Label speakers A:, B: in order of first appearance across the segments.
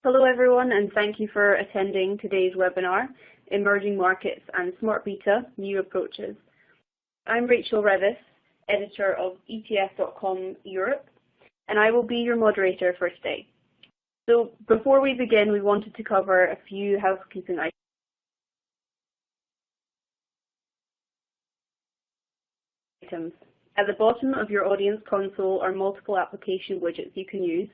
A: Hello everyone, and thank you for attending today's webinar, Emerging Markets and Smart Beta, New Approaches. I'm Rachel Revis, editor of ETF.com Europe, and I will be your moderator for today. So before we begin, we wanted to cover a few housekeeping items. At the bottom of your audience console are multiple application widgets you can use.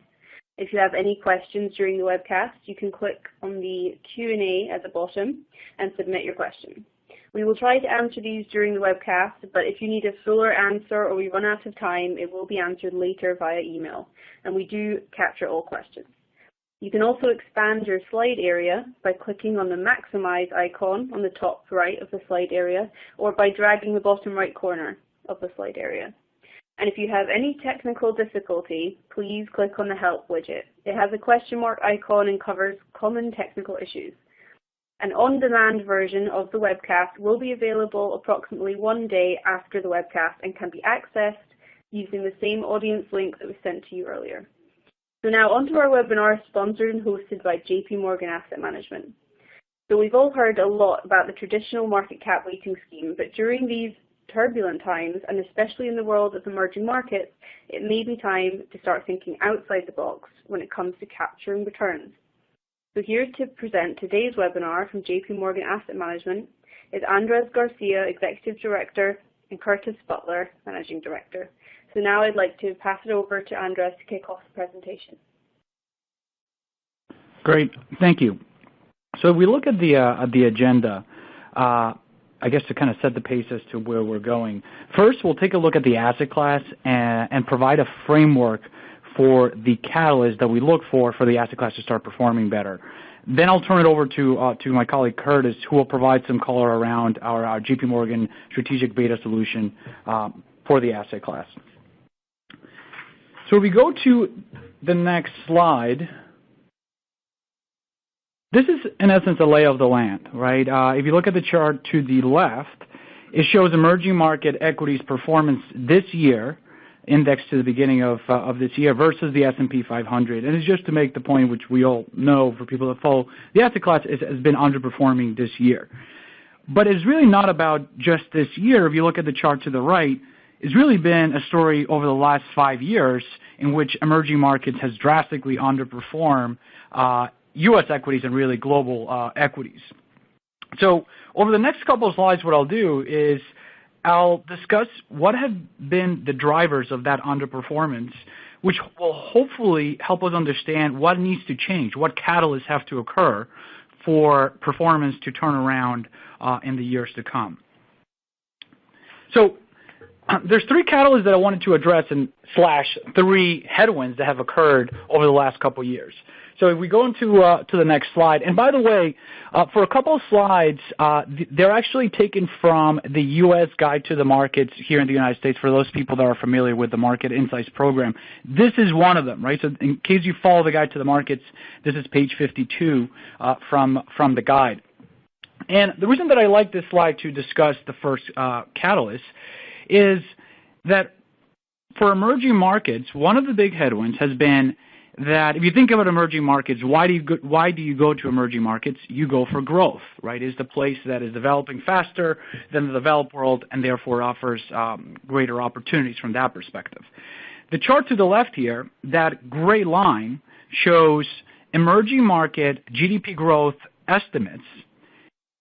A: If you have any questions during the webcast, you can click on the Q&A at the bottom and submit your question. We will try to answer these during the webcast, but if you need a fuller answer or we run out of time, it will be answered later via email, and we do capture all questions. You can also expand your slide area by clicking on the Maximize icon on the top right of the slide area, or by dragging the bottom right corner of the slide area. And if you have any technical difficulty, please click on the Help widget. It has a question mark icon and covers common technical issues. An on-demand version of the webcast will be available approximately 1 day after the webcast and can be accessed using the same audience link that was sent to you earlier. So now onto our webinar, sponsored and hosted by JP Morgan Asset Management. So we've all heard a lot about the traditional market cap weighting scheme, but during these turbulent times, and especially in the world of emerging markets, it may be time to start thinking outside the box when it comes to capturing returns. So here to present today's webinar from JP Morgan Asset Management is Andres Garcia, Executive Director, and Curtis Butler, Managing Director. So now I'd like to pass it over to Andres to kick off the presentation.
B: Great, thank you. So if we look at the agenda, I guess to kind of set the pace as to where we're going. First, we'll take a look at the asset class and provide a framework for the catalyst that we look for the asset class to start performing better. Then I'll turn it over to my colleague Curtis, who will provide some color around our JP Morgan strategic beta solution for the asset class. So if we go to the next slide, this is, in essence, a lay of the land, right? If you look at the chart to the left, it shows emerging market equities performance this year, indexed to the beginning of this year, versus the S&P 500. And it's just to make the point, which we all know for people that follow, the asset class has been underperforming this year. But it's really not about just this year. If you look at the chart to the right, it's really been a story over the last 5 years in which emerging markets has drastically underperformed U.S. equities and really global equities. So over the next couple of slides, what I'll do is I'll discuss what have been the drivers of that underperformance, which will hopefully help us understand what needs to change, what catalysts have to occur for performance to turn around in the years to come. So there's 3 catalysts that I wanted to address and / 3 headwinds that have occurred over the last couple of years. So if we go into to the next slide, and by the way, for a couple of slides, they're actually taken from the U.S. Guide to the Markets here in the United States for those people that are familiar with the Market Insights program. This is one of them, right? So in case you follow the Guide to the Markets, this is page 52 from the guide. And the reason that I like this slide to discuss the first catalyst is that for emerging markets, one of the big headwinds has been that if you think about emerging markets, why do you go to emerging markets? You go for growth, right? It's the place that is developing faster than the developed world and therefore offers greater opportunities from that perspective. The chart to the left here, that gray line, shows emerging market GDP growth estimates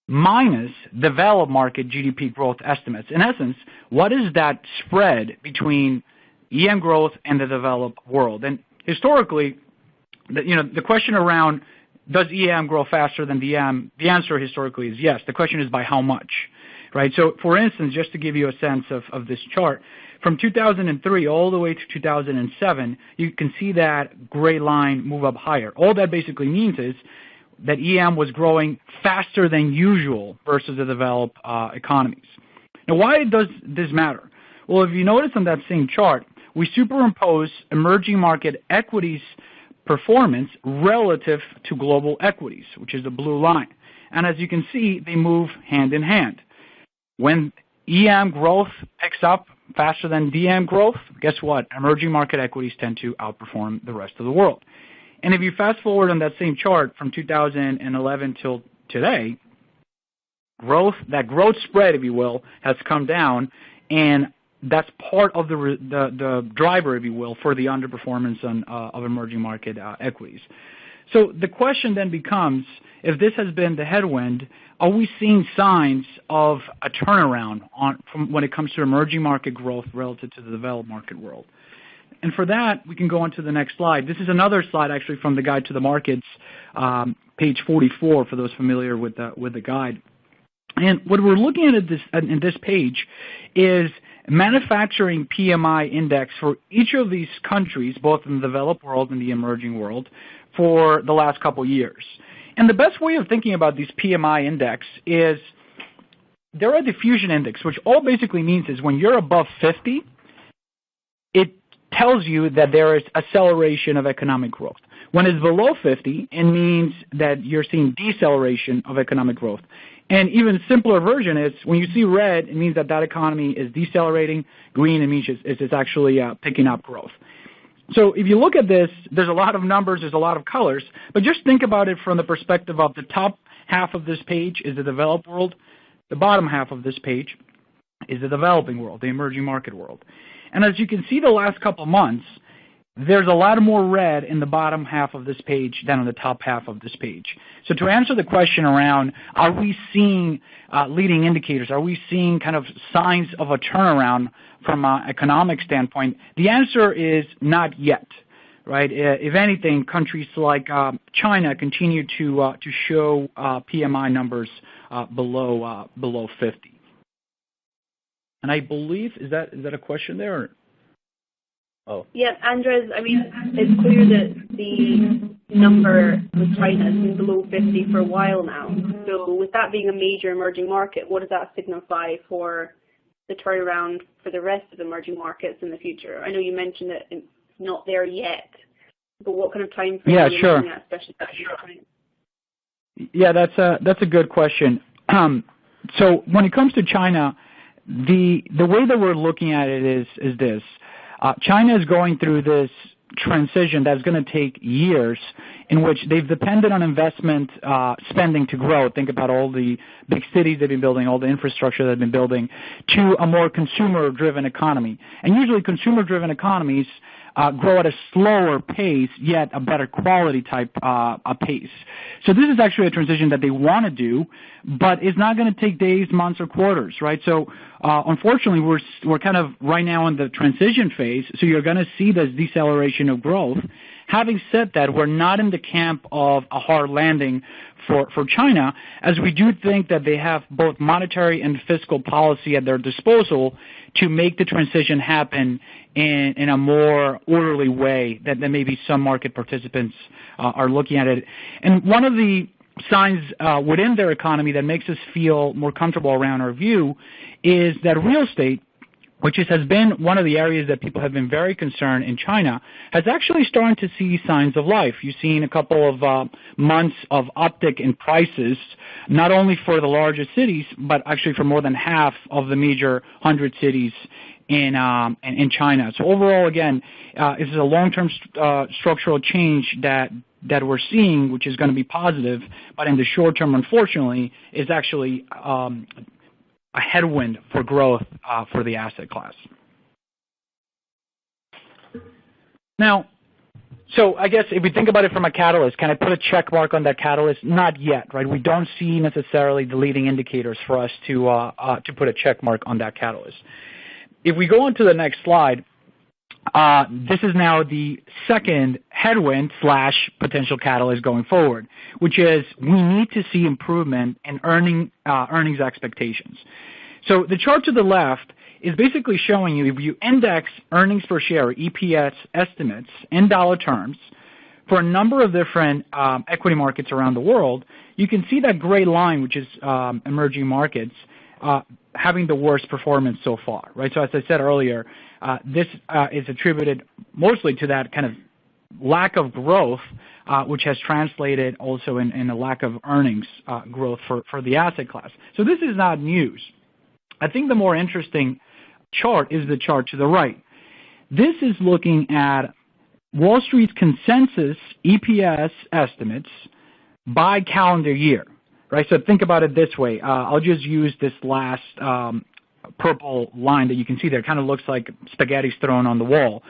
B: minus developed market GDP growth estimates. In essence, what is that spread between EM growth and the developed world? And historically, the question around does EM grow faster than DM, the answer historically is yes. The question is by how much, right? So for instance, just to give you a sense of this chart, from 2003 all the way to 2007, you can see that gray line move up higher. All that basically means is that EM was growing faster than usual versus the developed economies. Now, why does this matter? Well, if you notice on that same chart, we superimpose emerging market equities performance relative to global equities, which is the blue line. And as you can see, they move hand in hand. When EM growth picks up faster than DM growth, guess what? Emerging market equities tend to outperform the rest of the world. And if you fast forward on that same chart from 2011 till today, that growth spread, if you will, has come down, and that's part of the driver, if you will, for the underperformance of emerging market equities. So the question then becomes, if this has been the headwind, are we seeing signs of a turnaround from when it comes to emerging market growth relative to the developed market world? And for that, we can go on to the next slide. This is another slide actually from the Guide to the Markets, page 44, for those familiar with the guide. And what we're looking at in this page is manufacturing PMI index for each of these countries, both in the developed world and the emerging world, for the last couple years. And the best way of thinking about these PMI index is they're a diffusion index, which all basically means is when you're above 50, it tells you that there is acceleration of economic growth. When it's below 50, it means that you're seeing deceleration of economic growth. And even simpler version is when you see red, it means that economy is decelerating. Green, it means it's actually picking up growth. So if you look at this, there's a lot of numbers, there's a lot of colors, but just think about it from the perspective of the top half of this page is the developed world, the bottom half of this page is the developing world, the emerging market world. And as you can see the last couple months, there's a lot more red in the bottom half of this page than on the top half of this page. So to answer the question around, are we seeing leading indicators, are we seeing kind of signs of a turnaround from an economic standpoint, the answer is not yet, right? If anything, countries like China continue to show PMI numbers below 50. And I believe, is that a question there? Or? Oh.
A: Yeah, Andres, I mean, it's clear that the number with China has been below 50 for a while now. So with that being a major emerging market, what does that signify for the turnaround for the rest of the emerging markets in the future? I know you mentioned that it's not there yet, but what kind of time frame are you looking at, especially at this point?
B: Yeah, that's a good question. So when it comes to China, the way that we're looking at it is this. China is going through this transition that's going to take years in which they've depended on investment spending to grow. Think about all the big cities they've been building, all the infrastructure they've been building, to a more consumer-driven economy. And usually consumer-driven economies grow at a slower pace, yet a better quality type pace. So this is actually a transition that they want to do, but it's not going to take days, months, or quarters, right? So unfortunately, we're kind of right now in the transition phase, so you're going to see this deceleration of growth. Having said that, we're not in the camp of a hard landing for China, as we do think that they have both monetary and fiscal policy at their disposal to make the transition happen in a more orderly way than maybe some market participants are looking at it. And one of the signs within their economy that makes us feel more comfortable around our view is that real estate, which has been one of the areas that people have been very concerned in China, has actually started to see signs of life. You've seen a couple of months of uptick in prices, not only for the largest cities, but actually for more than half of the major 100 cities in China. So overall, again, this is a long-term structural change that we're seeing, which is going to be positive, but in the short term, unfortunately, is actually a headwind for growth for the asset class. Now, so I guess if we think about it from a catalyst, can I put a check mark on that catalyst? Not yet, right? We don't see necessarily the leading indicators for us to put a check mark on that catalyst. If we go on to the next slide, this is now the second headwind / potential catalyst going forward, which is we need to see improvement in earnings expectations. So the chart to the left is basically showing you if you index earnings per share, or EPS estimates in dollar terms for a number of different equity markets around the world, you can see that gray line, which is emerging markets, having the worst performance so far, right? So as I said earlier, this is attributed mostly to that kind of lack of growth, which has translated also in a lack of earnings growth for the asset class. So this is not news. I think the more interesting chart is the chart to the right. This is looking at Wall Street's consensus EPS estimates by calendar year, right? So think about it this way. I'll just use this last purple line that you can see there. It kind of looks like spaghetti's thrown on the wall.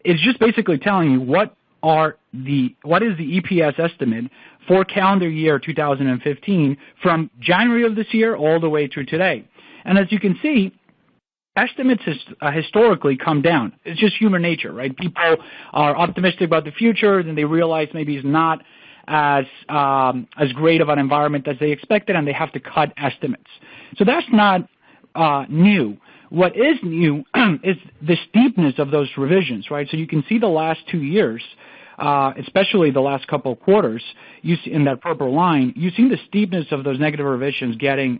B: It's just basically telling you what is the EPS estimate for calendar year 2015 from January of this year all the way through today. And as you can see, estimates historically come down. It's just human nature, right? People are optimistic about the future, then they realize maybe it's not as great of an environment as they expected, and they have to cut estimates. So that's not new. What is new is the steepness of those revisions, right? So you can see the last 2 years, especially the last couple of quarters, you see in that purple line, you've seen the steepness of those negative revisions getting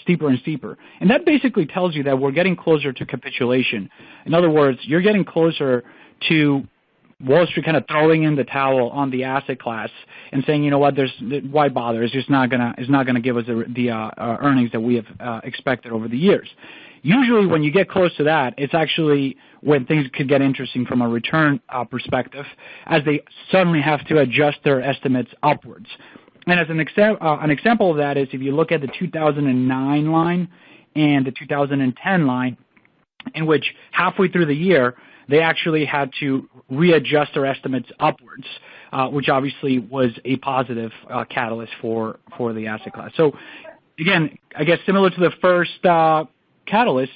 B: steeper and steeper. And that basically tells you that we're getting closer to capitulation. In other words, you're getting closer to Wall Street kind of throwing in the towel on the asset class and saying, you know what, why bother? It's just not gonna give us the earnings that we have expected over the years. Usually when you get close to that, it's actually when things could get interesting from a return perspective, as they suddenly have to adjust their estimates upwards. And as an example of that is if you look at the 2009 line and the 2010 line, in which halfway through the year, they actually had to readjust their estimates upwards, which obviously was a positive catalyst for the asset class. So again, I guess similar to the first catalyst,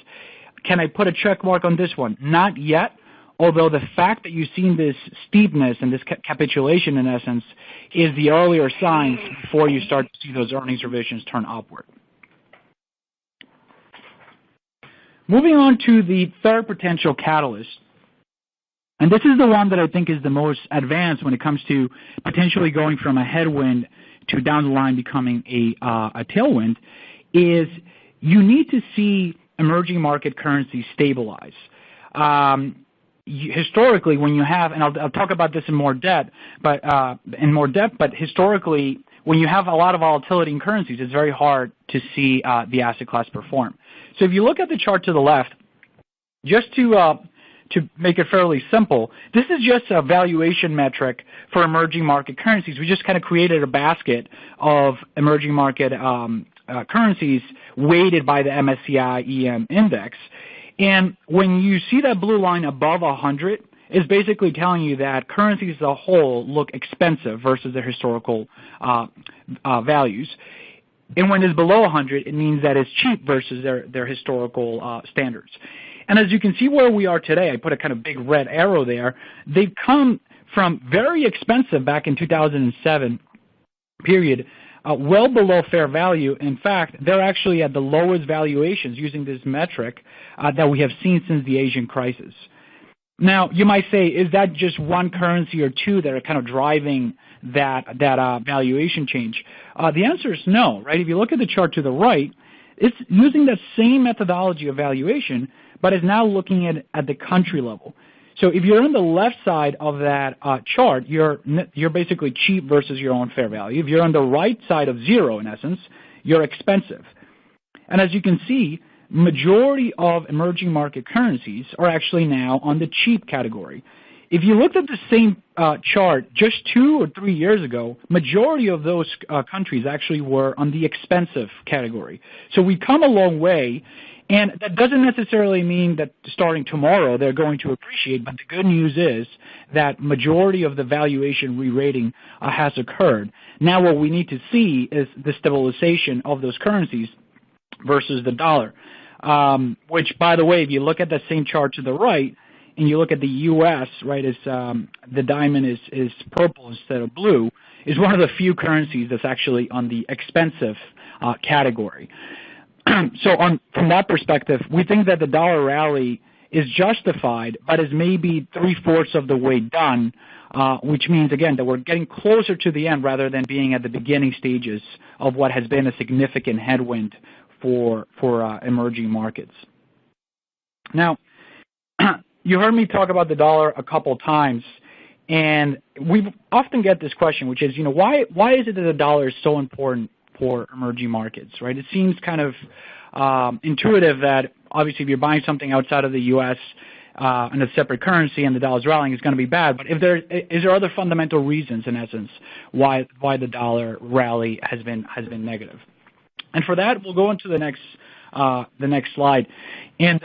B: can I put a check mark on this one? Not yet, although the fact that you've seen this steepness and this capitulation in essence is the earlier signs before you start to see those earnings revisions turn upward. Moving on to the third potential catalyst, and this is the one that I think is the most advanced when it comes to potentially going from a headwind to down the line becoming a tailwind, is you need to see emerging market currencies stabilize. Historically, when you have, and I'll talk about this in more depth, but historically, when you have a lot of volatility in currencies, it's very hard to see the asset class perform. So if you look at the chart to the left, just to make it fairly simple, this is just a valuation metric for emerging market currencies. We just kind of created a basket of emerging market currencies weighted by the MSCI EM index. And when you see that blue line above 100, it's basically telling you that currencies as a whole look expensive versus their historical values. And when it's below 100, it means that it's cheap versus their historical standards. And as you can see where we are today, I put a kind of big red arrow there, they've come from very expensive back in 2007 period, well below fair value. In fact, they're actually at the lowest valuations using this metric that we have seen since the Asian crisis. Now, you might say, is that just one currency or two that are kind of driving that valuation change? The answer is no, right? If you look at the chart to the right, it's using the same methodology of valuation, but is now looking at the country level. So if you're on the left side of that chart, you're basically cheap versus your own fair value. If you're on the right side of zero, in essence, you're expensive. And as you can see, majority of emerging market currencies are actually now on the cheap category. If you looked at the same chart just 2 or 3 years ago, majority of those countries actually were on the expensive category. So we've come a long way. And that doesn't necessarily mean that starting tomorrow they're going to appreciate, but the good news is that majority of the valuation re-rating has occurred. Now what we need to see is the stabilization of those currencies versus the dollar, which, by the way, if you look at that same chart to the right and you look at the U.S., right, the diamond is purple instead of blue, is one of the few currencies that's actually on the expensive category. So from that perspective, we think that the dollar rally is justified, but is maybe 3/4 of the way done, which means, again, that we're getting closer to the end rather than being at the beginning stages of what has been a significant headwind for emerging markets. Now, you heard me talk about the dollar a couple times, and we often get this question, which is, why is it that the dollar is so important for emerging markets, right? It seems kind of intuitive that obviously if you're buying something outside of the U.S., and a separate currency and the dollar's rallying, it's going to be bad. But is there other fundamental reasons, in essence, why the dollar rally has been negative? And for that, we'll go into the next slide. And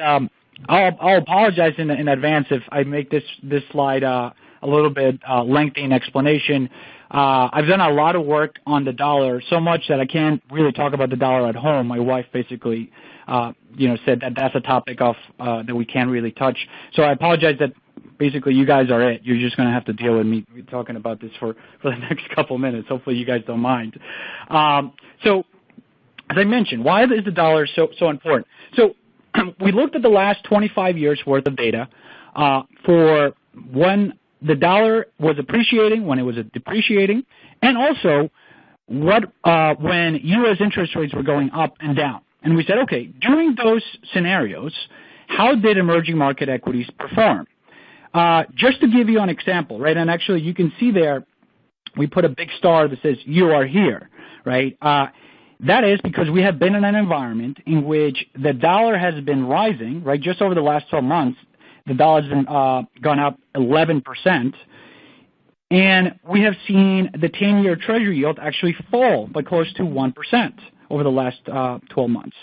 B: I'll apologize in advance if I make this slide a little bit lengthy in explanation. I've done a lot of work on the dollar, so much that I can't really talk about the dollar at home. My wife basically, said that that's a topic that we can't really touch. So I apologize that basically you guys are it. You're just going to have to deal with me talking about this for the next couple minutes. Hopefully you guys don't mind. So as I mentioned, why is the dollar so important? So we looked at the last 25 years worth of data for when the dollar was appreciating, when it was depreciating, and also when U.S. interest rates were going up and down. And we said, okay, during those scenarios, how did emerging market equities perform? Just to give you an example, right? And actually, you can see there, we put a big star that says "You are here," right? That is because we have been in an environment in which the dollar has been rising, right? Just over the last 12 months, the dollar has been gone up 11%, and we have seen the 10-year Treasury yield actually fall by close to 1% over the last 12 months.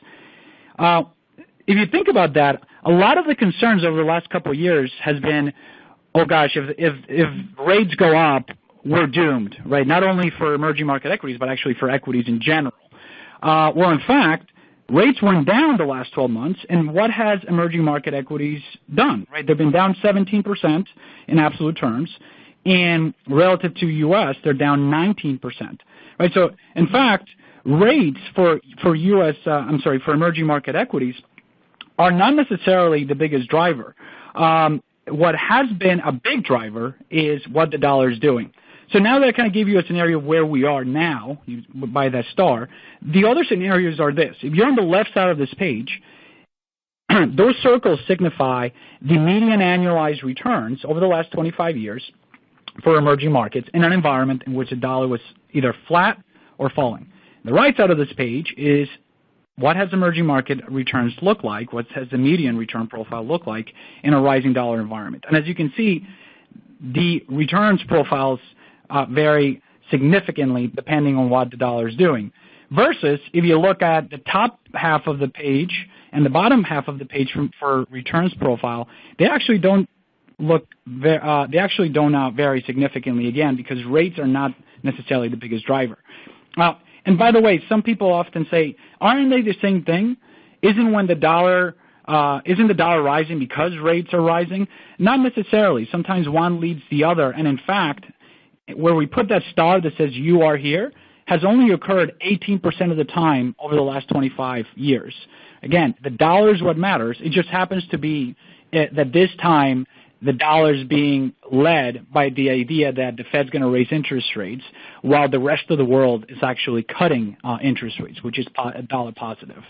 B: If you think about that, a lot of the concerns over the last couple of years has been, oh gosh, if rates go up, we're doomed, right? Not only for emerging market equities, but actually for equities in general. Well, in fact, rates went down the last 12 months, and what has emerging market equities done, right? They've been down 17% in absolute terms, and relative to U.S., they're down 19%, right? So, in fact, rates for emerging market equities are not necessarily the biggest driver. What has been a big driver is what the dollar is doing. So now that I kind of gave you a scenario of where we are now, by that star, the other scenarios are this. If you're on the left side of this page, those circles signify the median annualized returns over the last 25 years for emerging markets in an environment in which the dollar was either flat or falling. The right side of this page is what has emerging market returns look like, what has the median return profile look like in a rising dollar environment. And as you can see, the returns profiles vary significantly depending on what the dollar is doing. Versus if you look at the top half of the page and the bottom half of the page for returns profile, they actually don't vary significantly, again, because rates are not necessarily the biggest driver. And by the way, some people often say, aren't they the same thing? Isn't the dollar rising because rates are rising? Not necessarily. Sometimes one leads the other. And in fact, where we put that star that says "You are here" has only occurred 18% of the time over the last 25 years. Again, the dollar is what matters. It just happens to be that this time the dollar is being led by the idea that the Fed's going to raise interest rates while the rest of the world is actually cutting interest rates, which is dollar positive.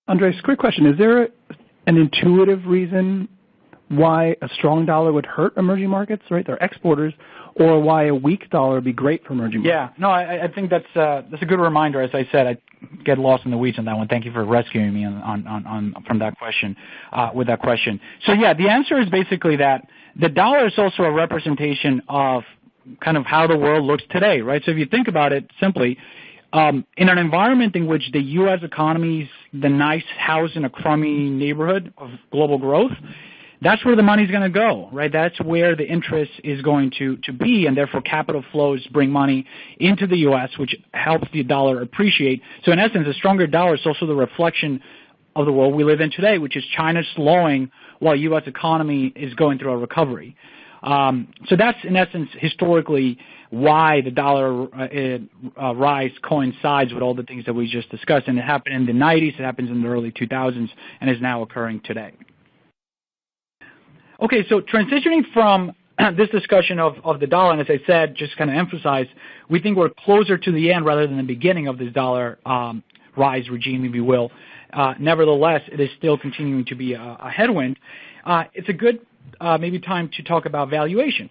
C: Andres, quick question. Is there an intuitive reason why a strong dollar would hurt emerging markets, right? They're exporters, or why a weak dollar would be great for emerging markets?
B: Yeah, no, I think that's a good reminder. As I said, I get lost in the weeds on that one. Thank you for rescuing me from that question, with that question. So yeah, the answer is basically that the dollar is also a representation of kind of how the world looks today, right? So if you think about it simply, in an environment in which the U.S. economy is the nice house in a crummy neighborhood of global growth, that's where the money's going to go, right? That's where the interest is going to be, and therefore capital flows bring money into the U.S., which helps the dollar appreciate. So in essence, a stronger dollar is also the reflection of the world we live in today, which is China slowing while U.S. economy is going through a recovery. So that's, in essence, historically why the dollar rise coincides with all the things that we just discussed. And it happened in the 90s, it happens in the early 2000s, and is now occurring today. Okay, so transitioning from this discussion of the dollar, and as I said, just kind of emphasize, we think we're closer to the end rather than the beginning of this dollar rise regime, if you will. Nevertheless, it is still continuing to be a headwind. It's a good maybe time to talk about valuation,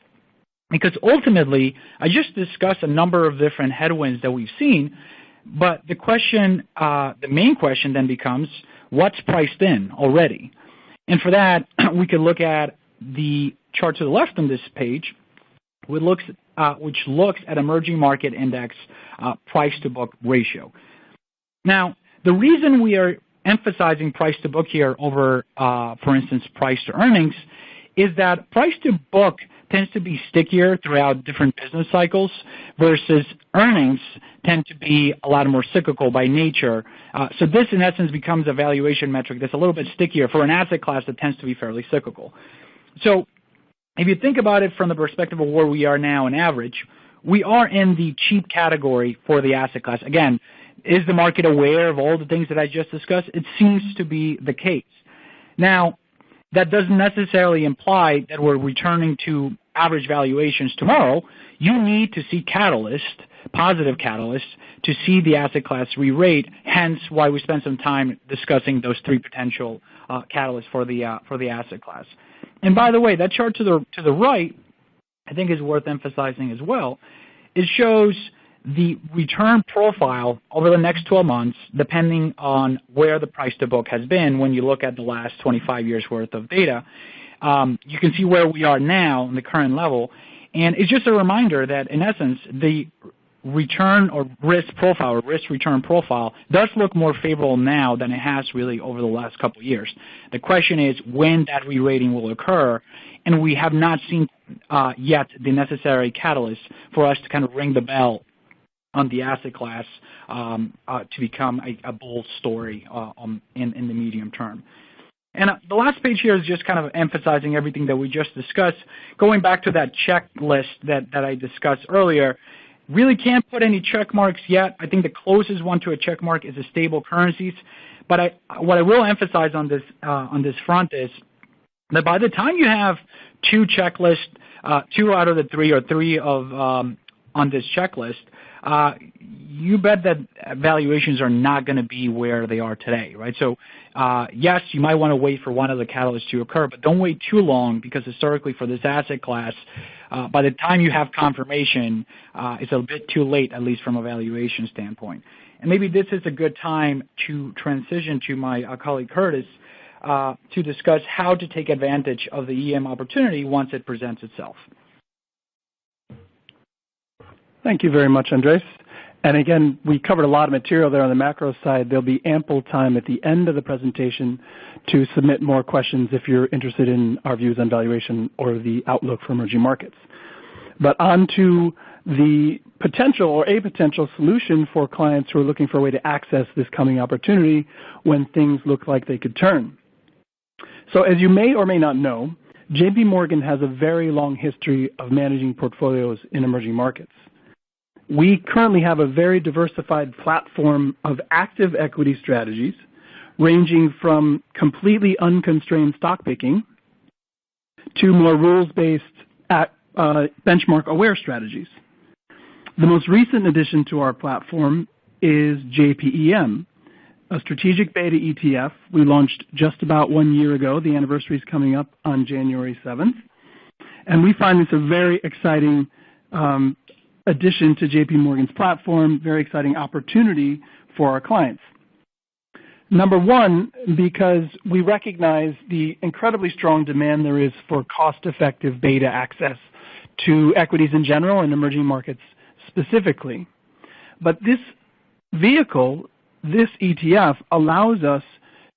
B: because ultimately, I just discussed a number of different headwinds that we've seen, but the question, the main question then becomes, what's priced in already? And for that, we could look at the chart to the left on this page, which looks at emerging market index price-to-book ratio. Now, the reason we are emphasizing price-to-book here over, for instance, price-to-earnings, is that price-to-book tends to be stickier throughout different business cycles versus earnings tend to be a lot more cyclical by nature. So this, in essence, becomes a valuation metric that's a little bit stickier for an asset class that tends to be fairly cyclical. So if you think about it from the perspective of where we are now on average, we are in the cheap category for the asset class. Again, is the market aware of all the things that I just discussed? It seems to be the case. Now, that doesn't necessarily imply that we're returning to average valuations tomorrow. You need to see catalysts, positive catalysts, to see the asset class re-rate, hence why we spent some time discussing those three potential catalysts for the asset class. And by the way, that chart to the right, I think is worth emphasizing as well. It shows the return profile over the next 12 months, depending on where the price to book has been when you look at the last 25 years worth of data. You can see where we are now in the current level. And it's just a reminder that, in essence, the return or risk profile or risk return profile does look more favorable now than it has really over the last couple of years. The question is when that re-rating will occur, and we have not seen yet the necessary catalyst for us to kind of ring the bell on the asset class to become a bull story in the medium term. And the last page here is just kind of emphasizing everything that we just discussed. Going back to that checklist that I discussed earlier, really can't put any check marks yet. I think the closest one to a check mark is the stable currencies. But what I will emphasize on this front is that by the time you have two checklists, two out of the three or three of on this checklist, you bet that valuations are not going to be where they are today, right? So, yes, you might want to wait for one of the catalysts to occur, but don't wait too long because historically for this asset class, by the time you have confirmation, it's a bit too late, at least from a valuation standpoint. And maybe this is a good time to transition to my colleague Curtis to discuss how to take advantage of the EM opportunity once it presents itself.
C: Thank you very much, Andres. And again, we covered a lot of material there on the macro side. There'll be ample time at the end of the presentation to submit more questions if you're interested in our views on valuation or the outlook for emerging markets. But on to the potential or a potential solution for clients who are looking for a way to access this coming opportunity when things look like they could turn. So as you may or may not know, JP Morgan has a very long history of managing portfolios in emerging markets. We currently have a very diversified platform of active equity strategies ranging from completely unconstrained stock picking to more rules-based benchmark-aware strategies. The most recent addition to our platform is JPEM, a strategic beta ETF we launched just about 1 year ago. The anniversary is coming up on January 7th. And we find this a very exciting addition to JP Morgan's platform, very exciting opportunity for our clients. Number one, because we recognize the incredibly strong demand there is for cost-effective beta access to equities in general and emerging markets specifically. But this vehicle, this ETF, allows us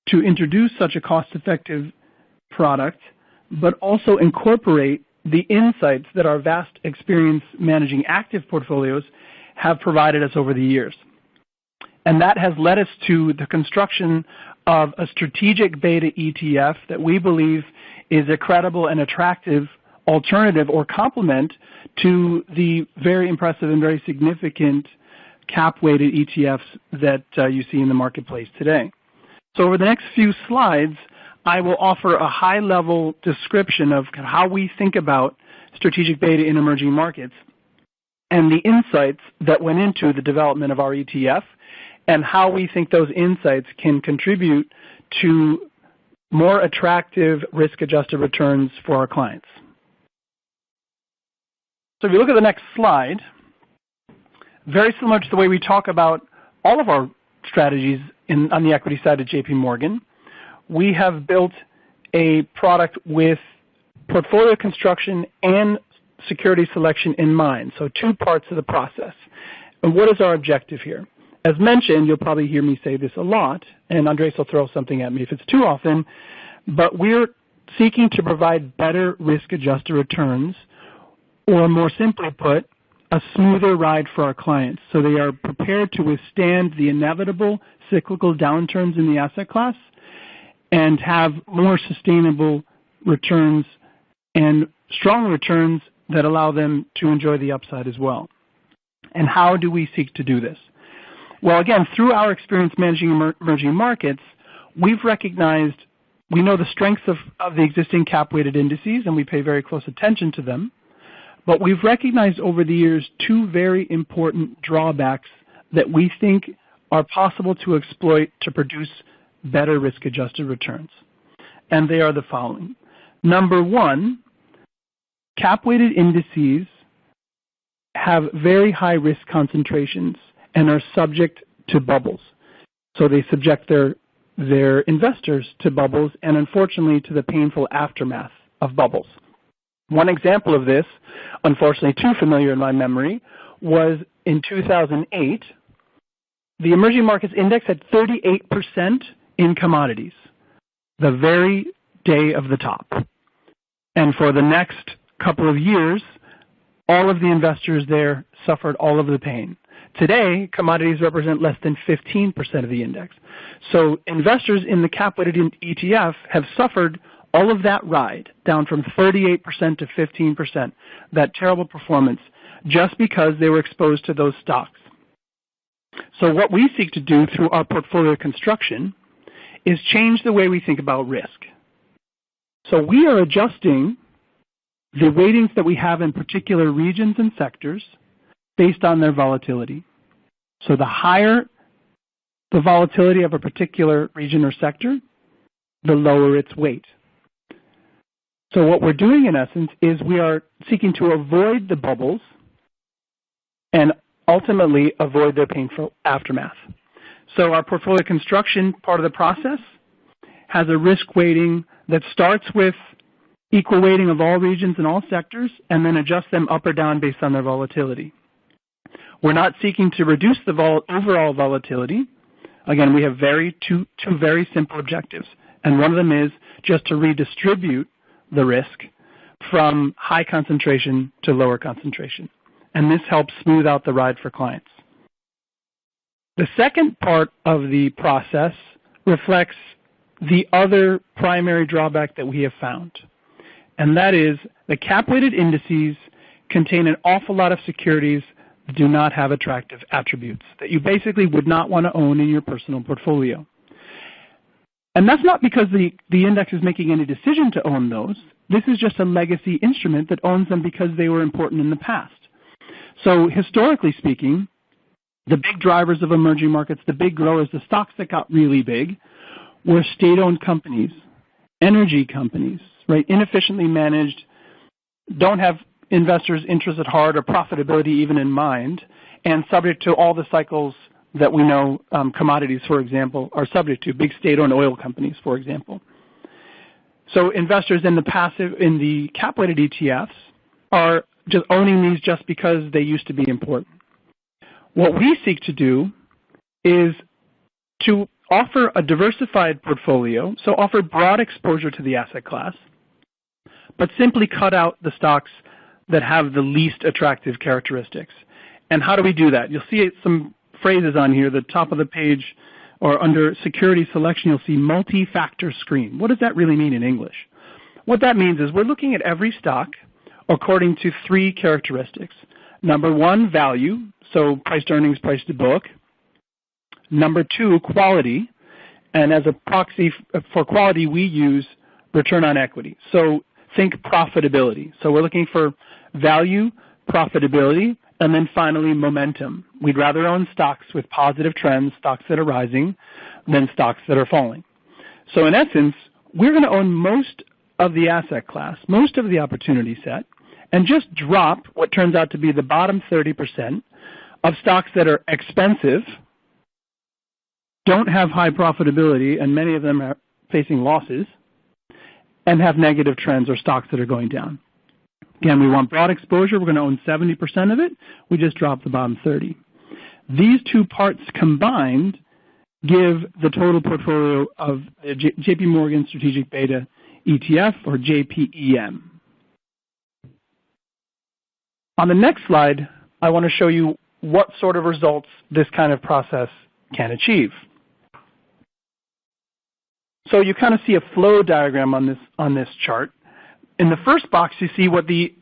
C: to introduce such a cost-effective product, but also incorporate the insights that our vast experience managing active portfolios have provided us over the years. And that has led us to the construction of a strategic beta ETF that we believe is a credible and attractive alternative or complement to the very impressive and very significant cap-weighted ETFs that you see in the marketplace today. So over the next few slides, I will offer a high-level description of how we think about strategic beta in emerging markets and the insights that went into the development of our ETF and how we think those insights can contribute to more attractive risk-adjusted returns for our clients. So if you look at the next slide, very similar to the way we talk about all of our strategies on the equity side of JP Morgan, we have built a product with portfolio construction and security selection in mind, so two parts of the process. And what is our objective here? As mentioned, you'll probably hear me say this a lot, and Andres will throw something at me if it's too often, but we're seeking to provide better risk-adjusted returns, or more simply put, a smoother ride for our clients, so they are prepared to withstand the inevitable cyclical downturns in the asset class and have more sustainable returns and strong returns that allow them to enjoy the upside as well. And how do we seek to do this? Well, again, through our experience managing emerging markets, we've recognized, we know the strengths of the existing cap-weighted indices, and we pay very close attention to them. But we've recognized over the years two very important drawbacks that we think are possible to exploit to produce better risk-adjusted returns. And they are the following. Number one, cap-weighted indices have very high risk concentrations and are subject to bubbles. So they subject their investors to bubbles and unfortunately to the painful aftermath of bubbles. One example of this, unfortunately too familiar in my memory, was in 2008, the emerging markets index had 38% in commodities, the very day of the top. And for the next couple of years, all of the investors there suffered all of the pain. Today, commodities represent less than 15% of the index. So investors in the cap-weighted ETF have suffered all of that ride, down from 38% to 15%, that terrible performance, just because they were exposed to those stocks. So what we seek to do through our portfolio construction is change the way we think about risk. So we are adjusting the weightings that we have in particular regions and sectors based on their volatility. So the higher the volatility of a particular region or sector, the lower its weight. So what we're doing in essence is we are seeking to avoid the bubbles and ultimately avoid their painful aftermath. So our portfolio construction part of the process has a risk weighting that starts with equal weighting of all regions and all sectors and then adjust them up or down based on their volatility. We're not seeking to reduce the overall volatility. Again, we have two very simple objectives, and one of them is just to redistribute the risk from high concentration to lower concentration. And this helps smooth out the ride for clients. The second part of the process reflects the other primary drawback that we have found, and that is the cap-weighted indices contain an awful lot of securities that do not have attractive attributes that you basically would not want to own in your personal portfolio. And that's not because the index is making any decision to own those. This is just a legacy instrument that owns them because they were important in the past. So historically speaking, the big drivers of emerging markets, the big growers, the stocks that got really big were state-owned companies, energy companies, right? Inefficiently managed, don't have investors' interests at heart or profitability even in mind, and subject to all the cycles that we know commodities, for example, are subject to, big state-owned oil companies, for example. So investors in the cap-weighted ETFs are just owning these just because they used to be important. What we seek to do is to offer a diversified portfolio, so offer broad exposure to the asset class, but simply cut out the stocks that have the least attractive characteristics. And how do we do that? You'll see some phrases on here, the top of the page, or under security selection, you'll see multi-factor screen. What does that really mean in English? What that means is we're looking at every stock according to three characteristics. Number one, value, so price to earnings, price to book. Number two, quality, and as a proxy for quality, we use return on equity. So think profitability. So we're looking for value, profitability, and then finally momentum. We'd rather own stocks with positive trends, stocks that are rising, than stocks that are falling. So in essence, we're going to own most of the asset class, most of the opportunity set, and just drop what turns out to be the bottom 30% of stocks that are expensive, don't have high profitability, and many of them are facing losses, and have negative trends or stocks that are going down. Again, we want broad exposure. We're going to own 70% of it. We just dropped the bottom 30. These two parts combined give the total portfolio of the JP Morgan Strategic Beta ETF, or JPEM. On the next slide, I want to show you what sort of results this kind of process can achieve. So you kind of see a flow diagram on this chart. In the first box, you see what the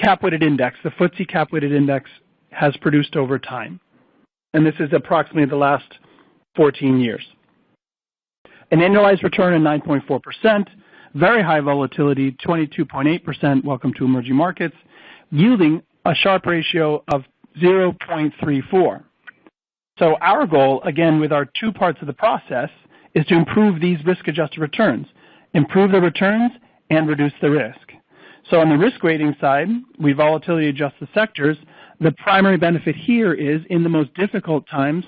C: cap-weighted index, the FTSE cap-weighted index, has produced over time. And this is approximately the last 14 years. An annualized return of 9.4%, very high volatility, 22.8%, welcome to emerging markets, yielding a Sharpe ratio of 0.34. So our goal, again, with our two parts of the process, is to improve these risk-adjusted returns, improve the returns, and reduce the risk. So on the risk weighting side, we volatility adjust the sectors. The primary benefit here is in the most difficult times,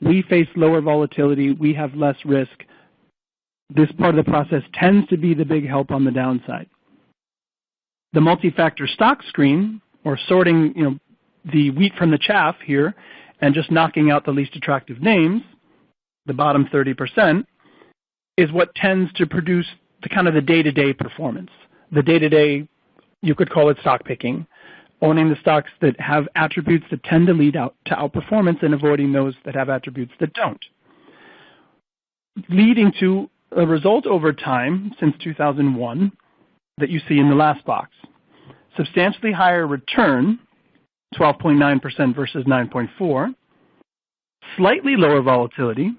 C: we face lower volatility, we have less risk. This part of the process tends to be the big help on the downside. The multi-factor stock screen, or sorting the wheat from the chaff here, and just knocking out the least attractive names, the bottom 30%, is what tends to produce the kind of the day-to-day performance. The day-to-day, you could call it stock picking, owning the stocks that have attributes that tend to lead out to outperformance and avoiding those that have attributes that don't. Leading to a result over time since 2001 that you see in the last box. Substantially higher return, 12.9% versus 9.4%. Slightly lower volatility.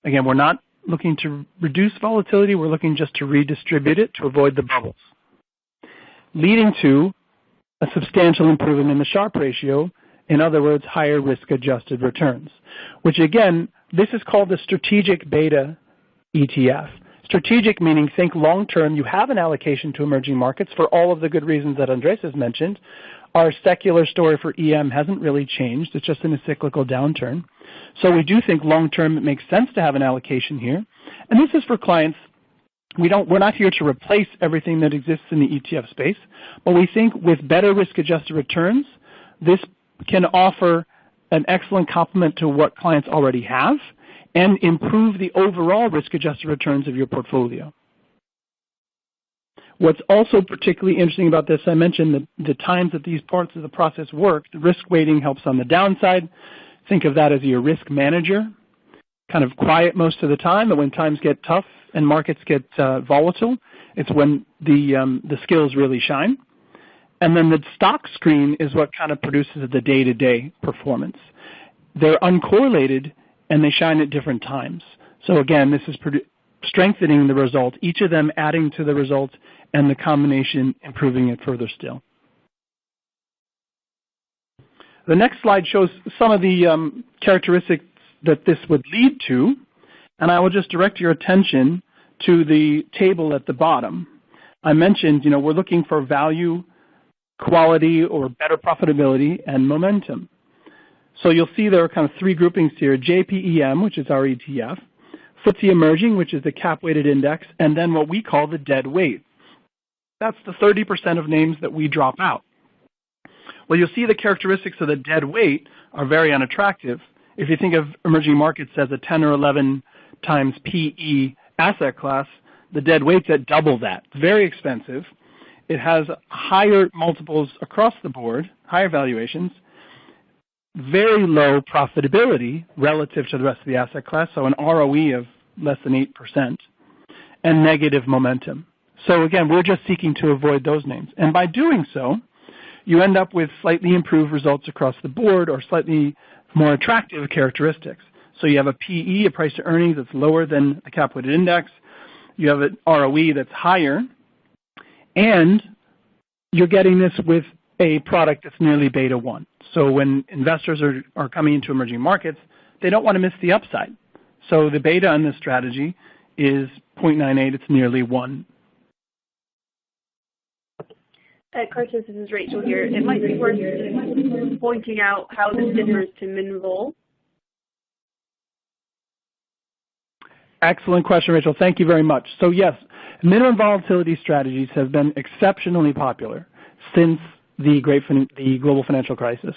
C: Again, we're not looking to reduce volatility, we're looking just to redistribute it to avoid the bubbles. Leading to a substantial improvement in the Sharpe ratio, in other words, higher risk-adjusted returns, which again, this is called the strategic beta ETF. Strategic meaning think long-term, you have an allocation to emerging markets for all of the good reasons that Andres has mentioned. Our secular story for EM hasn't really changed, it's just in a cyclical downturn. So we do think long-term it makes sense to have an allocation here. And this is for clients, we're not here to replace everything that exists in the ETF space, but we think with better risk-adjusted returns, this can offer an excellent complement to what clients already have and improve the overall risk-adjusted returns of your portfolio. What's also particularly interesting about this, I mentioned the times that these parts of the process work. The risk weighting helps on the downside. Think of that as your risk manager, kind of quiet most of the time, but when times get tough and markets get volatile, it's when the skills really shine. And then the stock screen is what kind of produces the day-to-day performance. They're uncorrelated and they shine at different times. So again, this is strengthening the result, each of them adding to the result and the combination improving it further still. The next slide shows some of the characteristics that this would lead to, and I will just direct your attention to the table at the bottom. I mentioned, we're looking for value, quality, or better profitability, and momentum. So you'll see there are kind of three groupings here, JPEM, which is our ETF, FTSE Emerging, which is the cap-weighted index, and then what we call the dead weight. That's the 30% of names that we drop out. Well, you'll see the characteristics of the dead weight are very unattractive. If you think of emerging markets as a 10 or 11 times PE asset class, the dead weight's at double that. Very expensive. It has higher multiples across the board, higher valuations, very low profitability relative to the rest of the asset class, so an ROE of less than 8%, and negative momentum. So again, we're just seeking to avoid those names. And by doing so, you end up with slightly improved results across the board or slightly more attractive characteristics. So you have a PE, a price to earnings, that's lower than the cap-weighted index. You have an ROE that's higher. And you're getting this with a product that's nearly beta 1. So when investors are coming into emerging markets, they don't want to miss the upside. So the beta on this strategy is 0.98. It's nearly 1.
A: Curtis, this is Rachel here. It might be worth pointing out how this differs to min-roll.
C: Excellent question, Rachel. Thank you very much. So yes, Minimum volatility strategies have been exceptionally popular since the global financial crisis,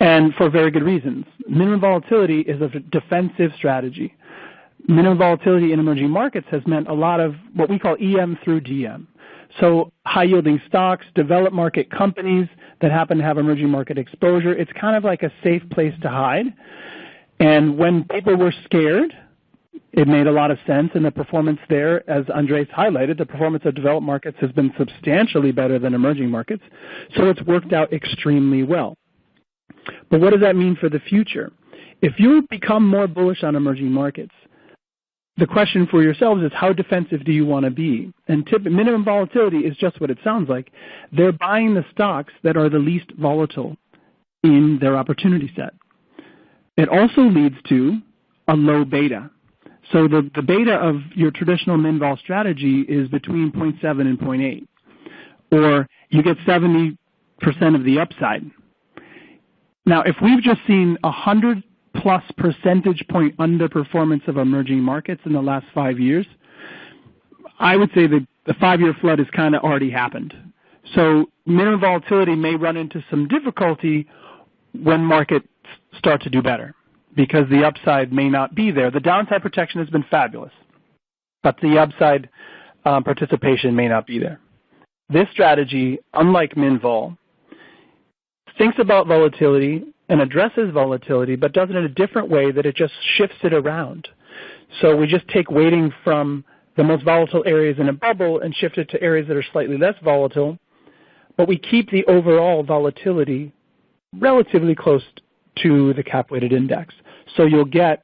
C: and for very good reasons. Minimum volatility is a defensive strategy. Minimum volatility in emerging markets has meant a lot of what we call EM through DM. So high-yielding stocks, developed market companies that happen to have emerging market exposure, it's kind of like a safe place to hide. And when people were scared, it made a lot of sense, and the performance there, as Andres highlighted, the performance of developed markets has been substantially better than emerging markets, so it's worked out extremely well. But what does that mean for the future? If you become more bullish on emerging markets, the question for yourselves is, how defensive do you want to be? And minimum volatility is just what it sounds like. They're buying the stocks that are the least volatile in their opportunity set. It also leads to a low beta. So the beta of your traditional min-vol strategy is between 0.7 and 0.8, or you get 70% of the upside. Now, if we've just seen 100+ percentage point underperformance of emerging markets in the last 5 years, I would say that the 5-year flood has kind of already happened. So minimum volatility may run into some difficulty when markets start to do better, because the upside may not be there. The downside protection has been fabulous, but the upside participation may not be there. This strategy, unlike min-vol, thinks about volatility and addresses volatility, but does it in a different way, that it just shifts it around. So we just take weighting from the most volatile areas in a bubble and shift it to areas that are slightly less volatile, but we keep the overall volatility relatively close to the cap-weighted index. So you'll get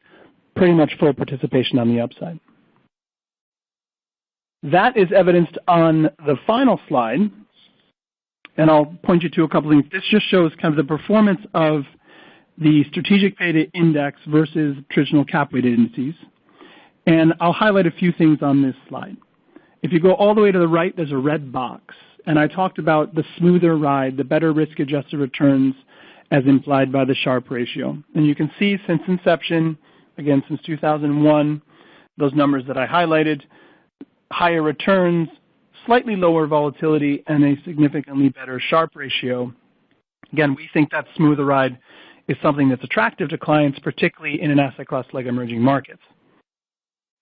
C: pretty much full participation on the upside. That is evidenced on the final slide, and I'll point you to a couple things. This just shows kind of the performance of the strategic beta index versus traditional cap-weighted indices. And I'll highlight a few things on this slide. If you go all the way to the right, there's a red box, and I talked about the smoother ride, the better risk-adjusted returns as implied by the Sharpe ratio. And you can see since inception, again since 2001, those numbers that I highlighted, higher returns, slightly lower volatility, and a significantly better Sharpe ratio. Again, we think that smoother ride is something that's attractive to clients, particularly in an asset class like emerging markets.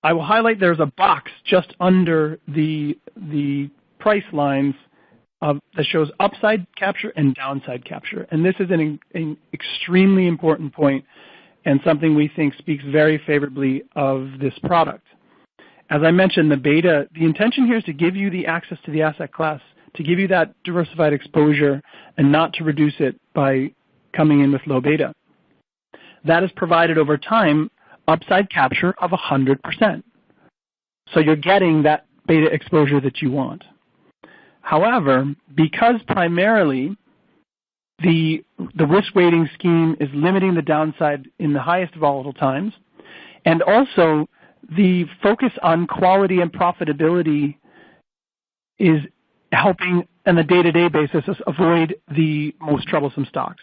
C: I will highlight there's a box just under the price lines that shows upside capture and downside capture. And this is an extremely important point and something we think speaks very favorably of this product. As I mentioned, the intention here is to give you the access to the asset class, to give you that diversified exposure and not to reduce it by coming in with low beta. That is provided over time upside capture of 100%. So you're getting that beta exposure that you want. However, because primarily the risk weighting scheme is limiting the downside in the highest volatile times, and also the focus on quality and profitability is helping on a day-to-day basis us avoid the most troublesome stocks.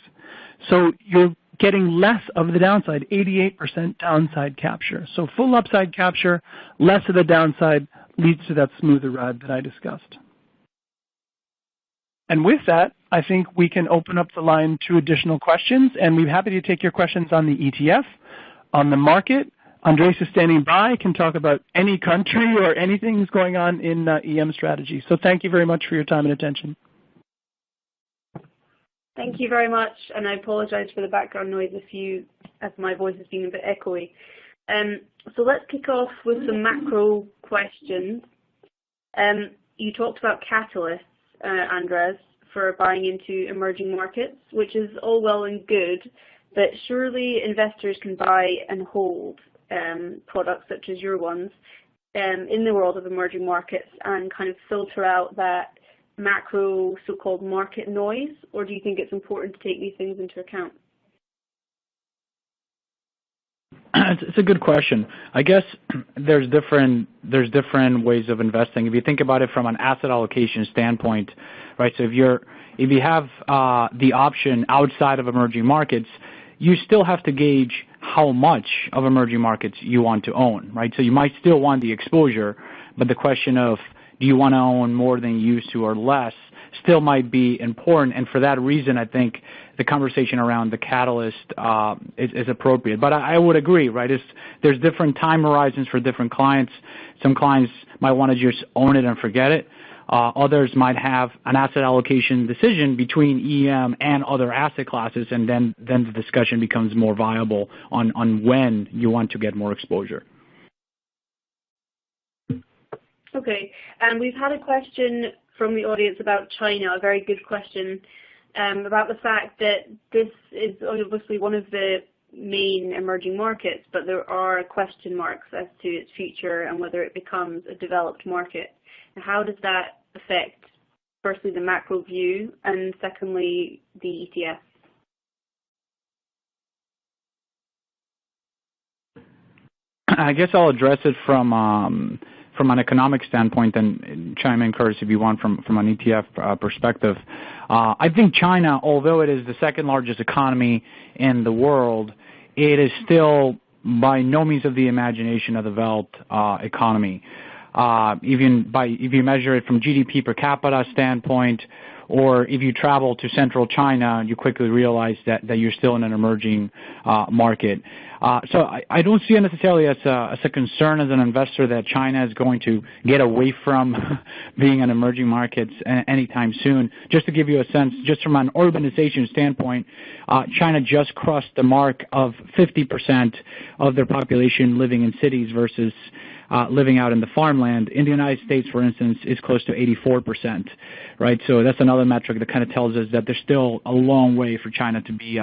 C: So you're getting less of the downside, 88% downside capture. So full upside capture, less of the downside leads to that smoother ride that I discussed. And with that, I think we can open up the line to additional questions, and we're happy to take your questions on the ETF, on the market. Andres is standing by, can talk about any country or anything that's going on in EM strategy. So thank you very much for your time and attention.
A: Thank you very much, and I apologize for the background noise as my voice has been a bit echoey. So let's kick off with some macro questions. You talked about catalysts, Andres, for buying into emerging markets, which is all well and good, but surely investors can buy and hold products such as your ones in the world of emerging markets and kind of filter out that macro so-called market noise, or do you think it's important to take these things into account?
B: It's a good question. I guess there's different ways of investing. If you think about it from an asset allocation standpoint, right? So if you have the option outside of emerging markets, you still have to gauge how much of emerging markets you want to own, right? So you might still want the exposure, but the question of do you want to own more than you used to or less, still might be important. And for that reason, I think the conversation around the catalyst is appropriate. But I would agree, right? There's different time horizons for different clients. Some clients might want to just own it and forget it. Others might have an asset allocation decision between EM and other asset classes, and then the discussion becomes more viable on when you want to get more exposure.
A: Okay, and we've had a question from the audience about China, a very good question, about the fact that this is obviously one of the main emerging markets, but there are question marks as to its future and whether it becomes a developed market. And how does that affect, firstly, the macro view, and secondly, the ETFs?
B: I guess I'll address it from an economic standpoint, and chime in, Curtis, if you want, from an ETF perspective. I think China, although it is the second largest economy in the world, it is still by no means of the imagination a developed economy. If you measure it from GDP per capita standpoint, or if you travel to central China, you quickly realize that you're still in an emerging market. So I don't see it necessarily as a concern as an investor that China is going to get away from being an emerging market anytime soon. Just to give you a sense, just from an urbanization standpoint, China just crossed the mark of 50% of their population living in cities versus living out in the farmland. In the United States, for instance, is close to 84%, right? So that's another metric that kind of tells us that there's still a long way for China to be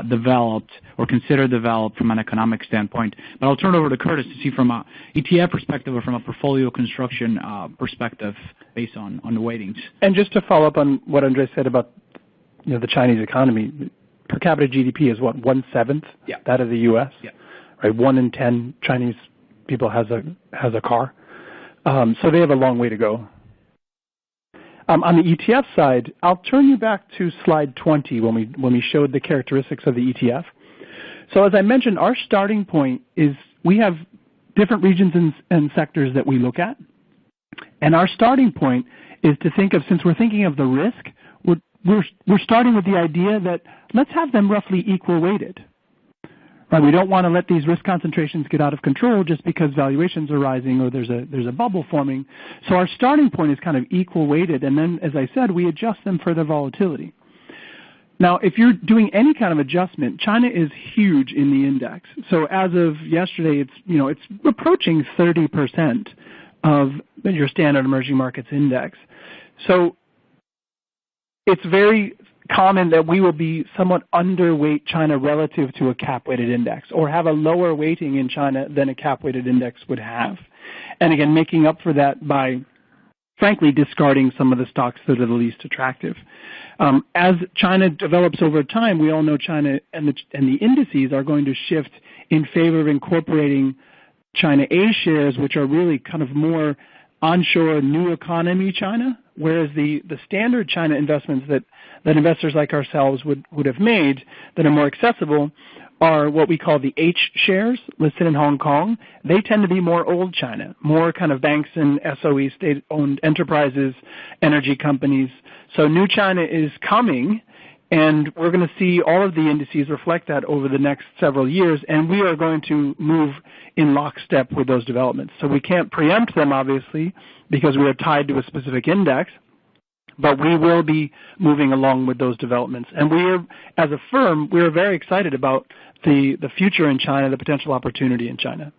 B: developed or considered developed from an economic standpoint. But I'll turn it over to Curtis to see from an ETF perspective or from a portfolio construction perspective based on the weightings.
C: And just to follow up on what Andres said about the Chinese economy, per capita GDP is what, 1/7 that of the U.S.?
B: Yeah.
C: Right, 1 in 10 Chinese people has a car. So they have a long way to go. On the ETF side, I'll turn you back to slide 20 when we showed the characteristics of the ETF. So as I mentioned, our starting point is we have different regions and sectors that we look at. And our starting point is to think of, since we're thinking of the risk, we're starting with the idea that let's have them roughly equal weighted. Right, we don't want to let these risk concentrations get out of control just because valuations are rising or there's a bubble forming. So our starting point is kind of equal weighted, and then, as I said, we adjust them for the volatility. Now, if you're doing any kind of adjustment, China is huge in the index. So as of yesterday, it's approaching 30% of your standard emerging markets index. So it's very common that we will be somewhat underweight China relative to a cap-weighted index, or have a lower weighting in China than a cap-weighted index would have. And again, making up for that by, frankly, discarding some of the stocks that are the least attractive. As China develops over time, we all know China and the indices are going to shift in favor of incorporating China A shares, which are really kind of more onshore new economy China, whereas the standard China investments that investors like ourselves would have made that are more accessible are what we call the H shares listed in Hong Kong. They tend to be more old China, more kind of banks and SOE, state-owned enterprises, energy companies. So new China is coming, and we're going to see all of the indices reflect that over the next several years, and we are going to move in lockstep with those developments. So we can't preempt them, obviously, because we are tied to a specific index, but we will be moving along with those developments. And as a firm, we are very excited about the future in China, the potential opportunity in China.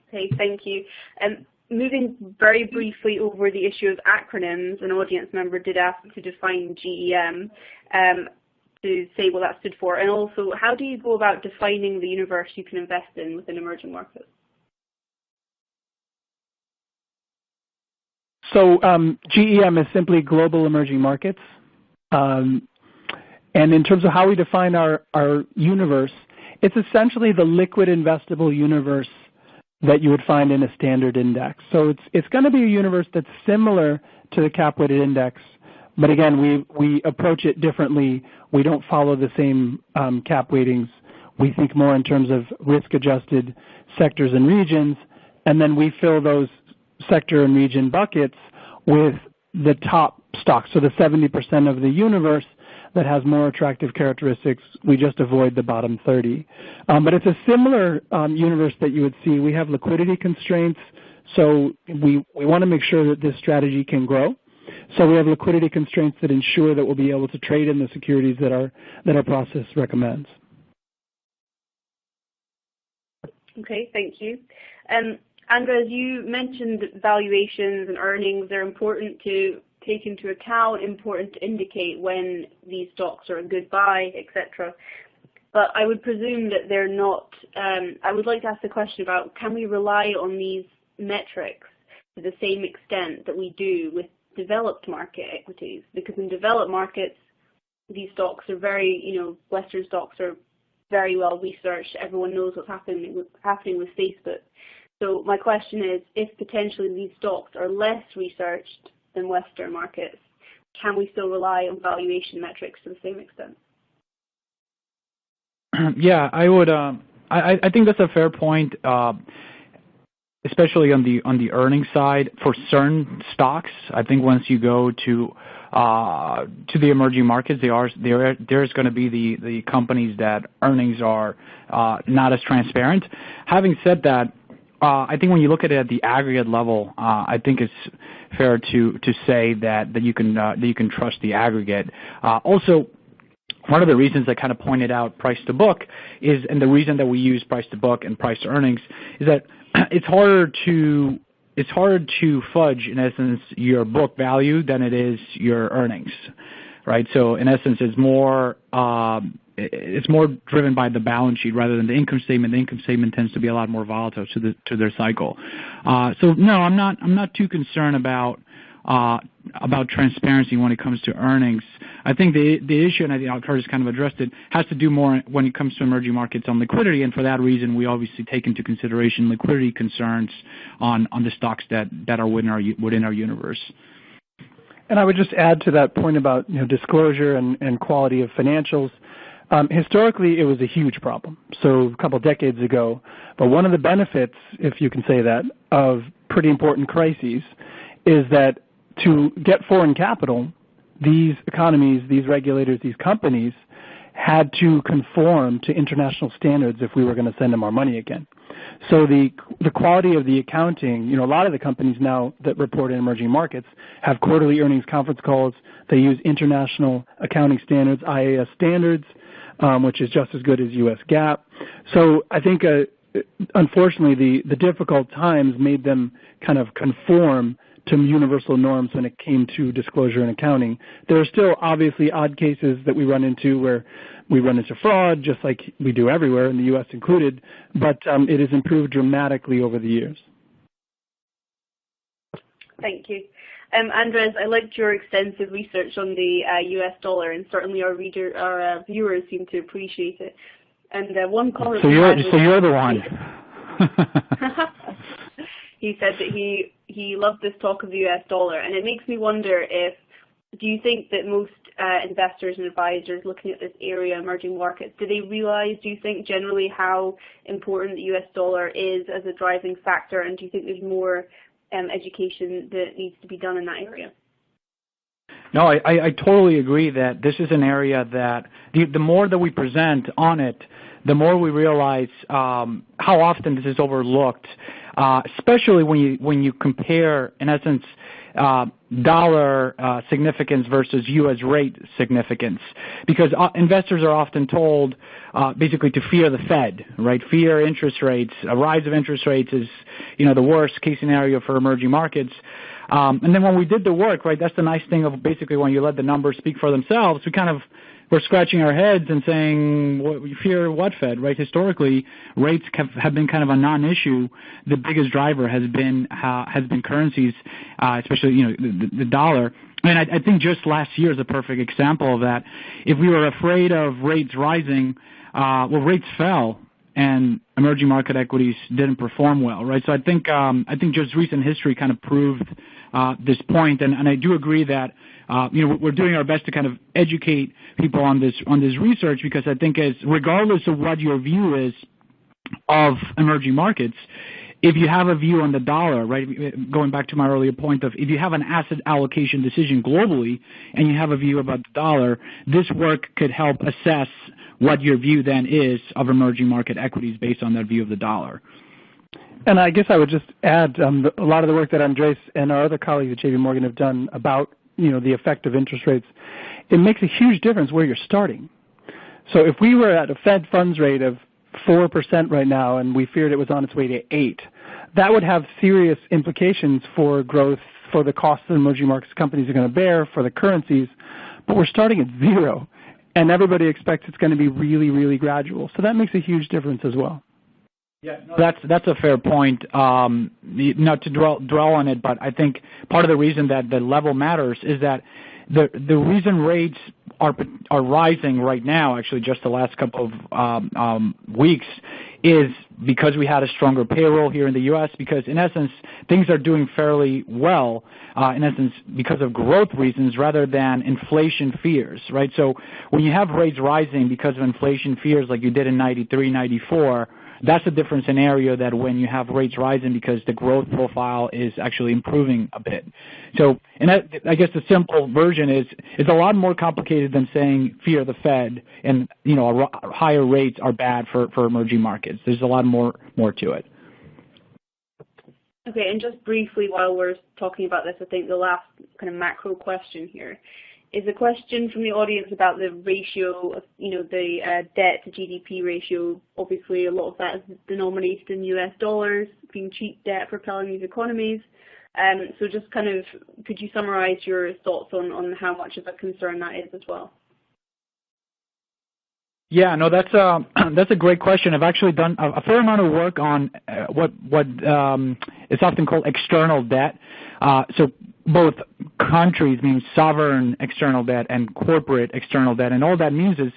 A: Okay, thank you. Moving very briefly over the issue of acronyms, an audience member did ask to define GEM, to say what that stood for, and also how do you go about defining the universe you can invest in within emerging markets?
C: So GEM is simply Global Emerging Markets. And in terms of how we define our universe, it's essentially the liquid investable universe that you would find in a standard index. So it's going to be a universe that's similar to the cap-weighted index, but again, we approach it differently. We don't follow the same cap weightings. We think more in terms of risk-adjusted sectors and regions, and then we fill those sector and region buckets with the top stocks. So the 70% of the universe that has more attractive characteristics, we just avoid the bottom 30. But it's a similar universe that you would see. We have liquidity constraints, so we want to make sure that this strategy can grow. So we have liquidity constraints that ensure that we'll be able to trade in the securities that our process recommends.
A: Okay, thank you. Andres, you mentioned valuations and earnings are important to take into account, important to indicate when these stocks are a good buy, etc. But I would presume that they're not. I would like to ask the question about, can we rely on these metrics to the same extent that we do with developed market equities? Because in developed markets, these stocks are very, Western stocks are very well researched. Everyone knows what's happening with Facebook. So my question is, if potentially these stocks are less researched than Western markets, can we still rely on valuation metrics to the same extent?
B: Yeah, I would. I think that's a fair point, especially on the earnings side for certain stocks. I think once you go to the emerging markets, there's going to be the companies that earnings are not as transparent. Having said that, I think when you look at it at the aggregate level, I think it's fair to say that you can trust the aggregate. Also, one of the reasons I kind of pointed out price to book is, and the reason that we use price to book and price to earnings is that it's harder to fudge, in essence, your book value than it is your earnings, right? So in essence, it's more driven by the balance sheet rather than the income statement. The income statement tends to be a lot more volatile to their cycle. So no, I'm not too concerned about transparency when it comes to earnings. I think the issue, and I think Curtis kind of addressed it, has to do more when it comes to emerging markets on liquidity, and for that reason, we obviously take into consideration liquidity concerns on the stocks that are within our universe.
C: And I would just add to that point about disclosure and quality of financials. Historically, it was a huge problem, so a couple of decades ago. But one of the benefits, if you can say that, of pretty important crises is that to get foreign capital, these economies, these regulators, these companies had to conform to international standards if we were going to send them our money again. So the quality of the accounting, a lot of the companies now that report in emerging markets have quarterly earnings conference calls. They use international accounting standards, IAS standards, which is just as good as U.S. GAAP. So I think, unfortunately, the difficult times made them kind of conform to universal norms when it came to disclosure and accounting. There are still obviously odd cases that we run into where we run into fraud, just like we do everywhere, in the U.S. included, but it has improved dramatically over the years.
A: Thank you. Andres, I liked your extensive research on the U.S. dollar, and certainly our viewers seem to appreciate it. And one comment.
B: So you're the one.
A: He said that he loved this talk of the U.S. dollar, and it makes me wonder do you think that most investors and advisors looking at this area, emerging markets, do you think generally how important the U.S. dollar is as a driving factor, and do you think there's more education that needs to be done in that area?
B: No, I totally agree that this is an area that the more that we present on it, the more we realize how often this is overlooked, especially when you compare, in essence, dollar significance versus U.S. rate significance, because investors are often told basically to fear the Fed, right? Fear interest rates. A rise of interest rates is, the worst case scenario for emerging markets. And then when we did the work, right, that's the nice thing of basically when you let the numbers speak for themselves, we're scratching our heads and saying, we fear what Fed, right? Historically, rates have been kind of a non-issue. The biggest driver has been currencies, especially the dollar. And I think just last year is a perfect example of that. If we were afraid of rates rising, rates fell, and emerging market equities didn't perform well, right? So I think just recent history kind of proved this point, and I do agree that we're doing our best to kind of educate people on this research, because I think regardless of what your view is of emerging markets, if you have a view on the dollar, right, going back to my earlier point of if you have an asset allocation decision globally and you have a view about the dollar, this work could help assess what your view then is of emerging market equities based on that view of the dollar.
C: And I guess I would just add a lot of the work that Andres and our other colleagues at JP Morgan have done about the effect of interest rates. It makes a huge difference where you're starting. So if we were at a Fed funds rate of 4% right now and we feared it was on its way to 8%, that would have serious implications for growth, for the costs that emerging markets companies are going to bear, for the currencies. But we're starting at 0, and everybody expects it's going to be really, really gradual. So that makes a huge difference as well.
B: Yeah, no, that's a fair point. Not to dwell on it, but I think part of the reason that the level matters is that the reason rates are rising right now, actually just the last couple of weeks, is because we had a stronger payroll here in the U.S. Because in essence things are doing fairly well, in essence because of growth reasons rather than inflation fears, right? So when you have rates rising because of inflation fears like you did in 93, 94. That's a different scenario than when you have rates rising because the growth profile is actually improving a bit. So, and I guess the simple version is it's a lot more complicated than saying fear the Fed and higher rates are bad for emerging markets. There's a lot more to it.
A: Okay, and just briefly while we're talking about this, I think the last kind of macro question here is a question from the audience about the ratio of, the debt to GDP ratio. Obviously, a lot of that is denominated in US dollars, being cheap debt propelling these economies. So just kind of, could you summarize your thoughts on how much of a concern that is as well?
B: Yeah, no, that's a great question. I've actually done a fair amount of work on what is often called external debt. So both countries, meaning sovereign external debt and corporate external debt, and all that means is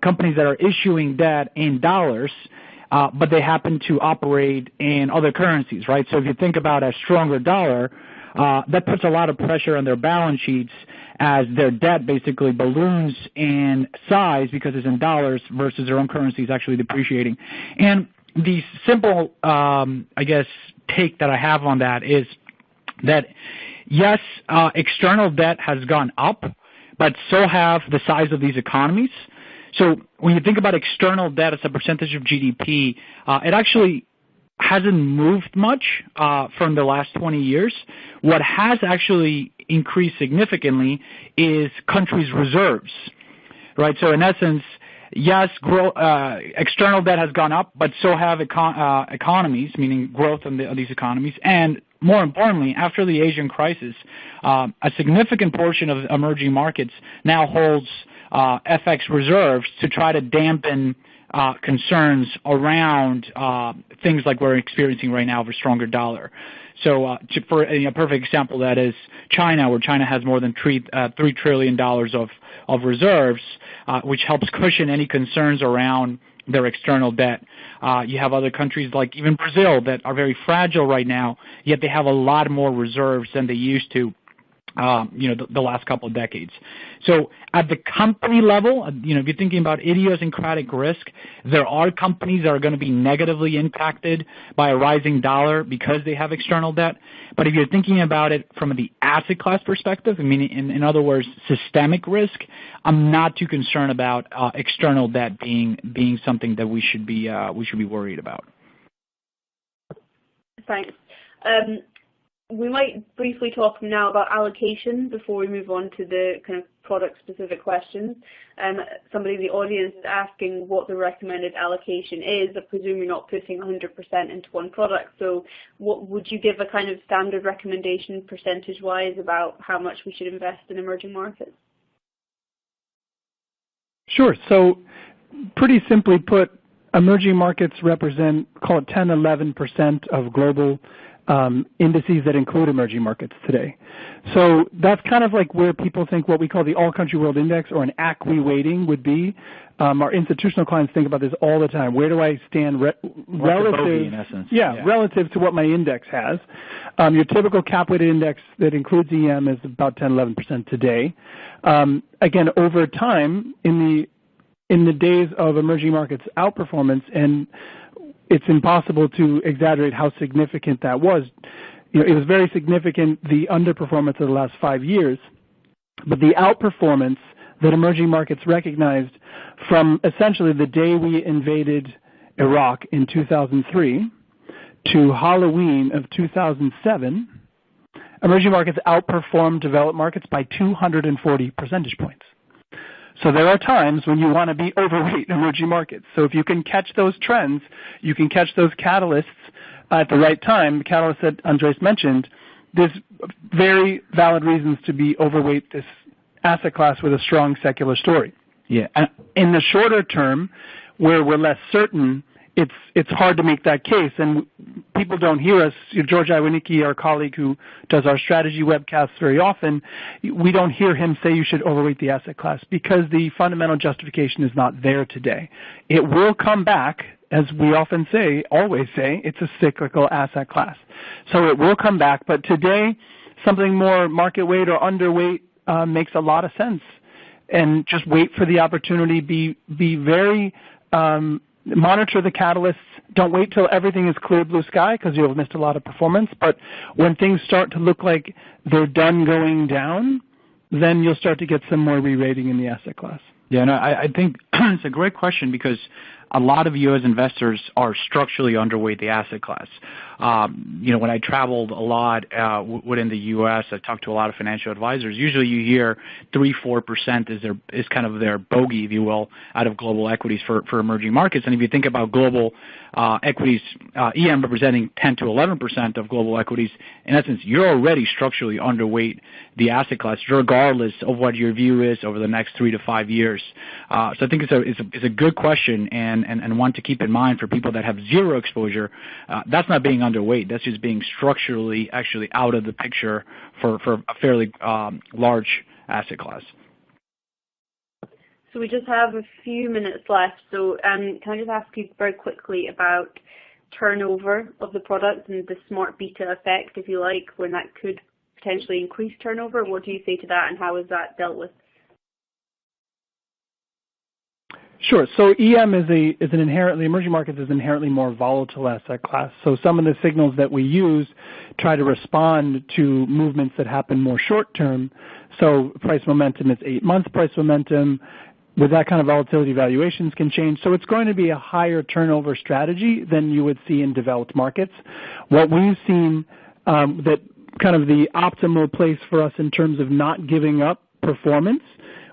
B: companies that are issuing debt in dollars, but they happen to operate in other currencies, right? So if you think about a stronger dollar, that puts a lot of pressure on their balance sheets as their debt basically balloons in size because it's in dollars versus their own currency is actually depreciating. And the simple, take that I have on that is that, yes, external debt has gone up, but so have the size of these economies. So when you think about external debt as a percentage of GDP, it actually hasn't moved much from the last 20 years. What has actually increased significantly is countries' reserves, right? So in essence, yes, external debt has gone up, but so have economies, meaning growth of these economies. And more importantly, after the Asian crisis, a significant portion of emerging markets now holds FX reserves to try to dampen concerns around things like we're experiencing right now of a stronger dollar. So for a perfect example, that is China, where China has more than $3 trillion of reserves, which helps cushion any concerns around their external debt. You have other countries like even Brazil that are very fragile right now, yet they have a lot more reserves than they used to the last couple of decades. So at the company level, if you're thinking about idiosyncratic risk, there are companies that are going to be negatively impacted by a rising dollar because they have external debt. But if you're thinking about it from the asset class perspective, I mean, in other words, systemic risk, I'm not too concerned about external debt being something that we should be worried about.
A: Thanks. We might briefly talk now about allocation before we move on to the kind of product-specific questions. Somebody in the audience is asking what the recommended allocation is. I presume you're not putting 100% into one product. So what would you give a kind of standard recommendation percentage-wise about how much we should invest in emerging markets?
C: Sure. So pretty simply put, emerging markets represent, call it 10-11% of global indices that include emerging markets today. So that's kind of like where people think what we call the All-Country World Index or an ACWI weighting would be. Our institutional clients think about this all the time. Where do I stand relative,
B: in essence.
C: relative to what my index has? Your typical cap-weighted index that includes EM is about 10-11% today. Again, over time, in the days of emerging markets outperformance, and it's impossible to exaggerate how significant that was. You know, it was very significant, the underperformance of the last 5 years, but the outperformance that emerging markets recognized from essentially the day we invaded Iraq in 2003 to Halloween of 2007, emerging markets outperformed developed markets by 240 percentage points. So there are times when you want to be overweight emerging markets. So if you can catch those trends, you can catch those catalysts at the right time, the catalysts that Andres mentioned, there's very valid reasons to be overweight this asset class with a strong secular story. Yeah. In the shorter term, where we're less certain, it's hard to make that case, and people don't hear us. George Iwanicki, our colleague who does our strategy webcasts very often, we don't hear him say you should overweight the asset class because the fundamental justification is not there today. It will come back, as we often say, always say, it's a cyclical asset class. So it will come back, but today something more market weight or underweight makes a lot of sense. And just wait for the opportunity, be very monitor the catalysts. Don't wait till everything is clear blue sky because you'll have missed a lot of performance. But when things start to look like they're done going down, then you'll start to get some more re-rating in the asset class.
B: Yeah, no, I think it's a great question because a lot of you as investors are structurally underweight the asset class. You know, when I traveled a lot within the U.S., I talked to a lot of financial advisors. Usually you hear 3-4% is kind of their bogey, if you will, out of global equities for emerging markets. And if you think about global equities, EM representing 10 to 11% of global equities, in essence, you're already structurally underweight the asset class, regardless of what your view is over the next 3 to 5 years. So I think it's a good question and one to keep in mind for people that have zero exposure. That's not being underweight. That's just being structurally actually out of the picture for a fairly large asset class.
A: So we just have a few minutes left. So can I just ask you very quickly about turnover of the product and the smart beta effect, if you like, when that could potentially increase turnover? What do you say to that, and how is that dealt with?
C: Sure. So EM is an inherently, emerging markets is inherently more volatile asset class. So some of the signals that we use try to respond to movements that happen more short term. So price momentum is 8 months price momentum. With that kind of volatility, valuations can change. So it's going to be a higher turnover strategy than you would see in developed markets. What we've seen that kind of the optimal place for us in terms of not giving up performance,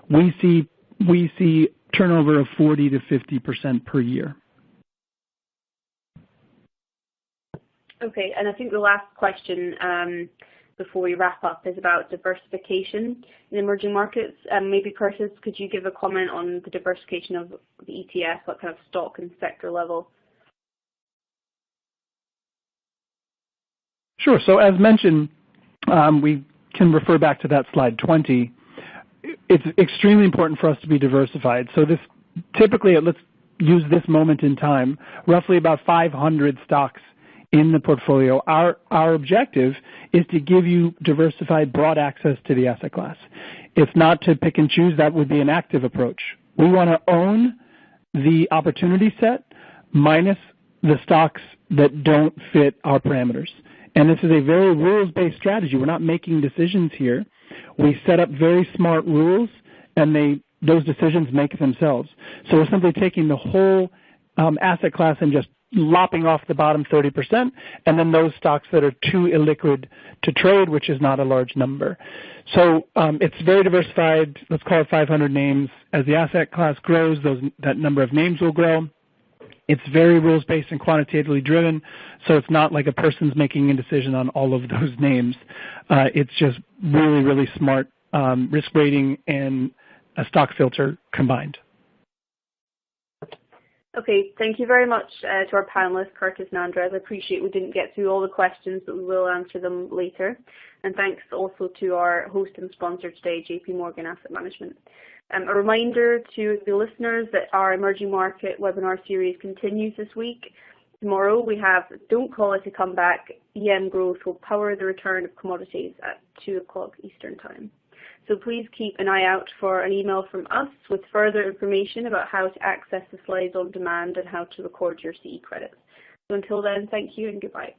C: we see turnover of 40 to 50% per year.
A: Okay, and I think the last question before we wrap up is about diversification in emerging markets. Maybe Curtis, could you give a comment on the diversification of the ETF, what kind of stock and sector level?
C: Sure. So as mentioned, we can refer back to that slide 20. It's extremely important for us to be diversified. So this typically, let's use this moment in time, roughly about 500 stocks in the portfolio. Our objective is to give you diversified, broad access to the asset class. It's not to pick and choose. That would be an active approach. We want to own the opportunity set minus the stocks that don't fit our parameters. And this is a very rules-based strategy. We're not making decisions here. We set up very smart rules, and those decisions make themselves. So we're simply taking the whole asset class and just lopping off the bottom 30%, and then those stocks that are too illiquid to trade, which is not a large number. So it's very diversified. Let's call it 500 names. As the asset class grows, that number of names will grow. It's very rules-based and quantitatively driven, so it's not like a person's making a decision on all of those names. It's just really, really smart risk rating and a stock filter combined.
A: Okay, thank you very much to our panelists, Curtis and Andres. I appreciate we didn't get through all the questions, but we will answer them later. And thanks also to our host and sponsor today, JP Morgan Asset Management. A reminder to the listeners that our emerging market webinar series continues this week. Tomorrow we have Don't Call It a Comeback, EM Growth Will Power the Return of Commodities at 2 o'clock Eastern Time. So please keep an eye out for an email from us with further information about how to access the slides on demand and how to record your CE credits. So until then, thank you and goodbye.